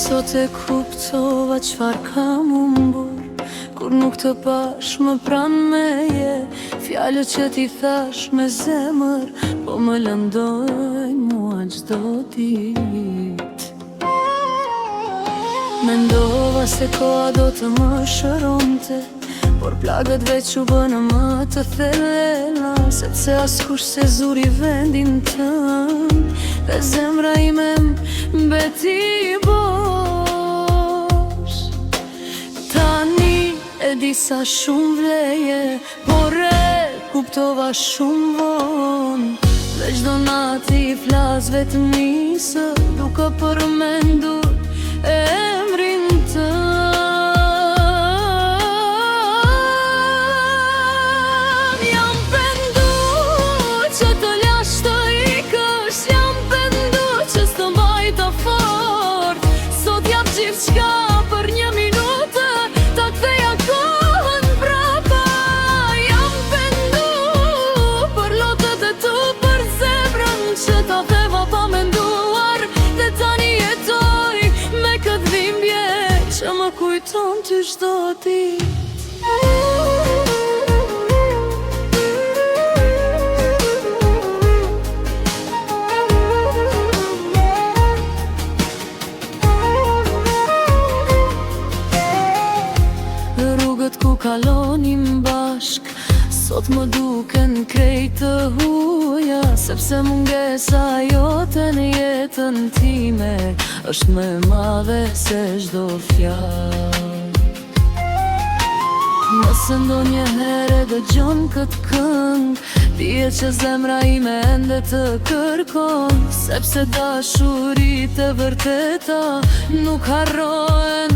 Sot e kuptova qfar kam humbur kur nuk të pash më pran meje. Fjallët që ti thash me zemër po më lëndojnë mua gjdo dit. Mendova se koha do të më shëronte, por plagët veç u bënë më të thella, sepse askush se zuri vendin tëm, dhe zemra ime mbeti bosh. Tani e di sa shumë vleje, por e kuptova shumë vonë, dhe çdo natë i flas vetëm nisë, duke përmendur emrin tëm. Qka për një minutë ta ktheja kohën prapa. Jam pendu për lotët e tu, për zemrën që ta theva pa menduar, dhe tani jetoj me këtë dhimbje që më kujton ty çdo ditë. Ku kalonim bashk, sot më duken krejt të huja, sepse mungesa jote në jetën time është më e madhe se çdo fjalë. Nëse ndonjëherë dëgjon këtë këngë, dije që zemra ime ende të kërkon, sepse dashuritë e vërteta nuk harrohen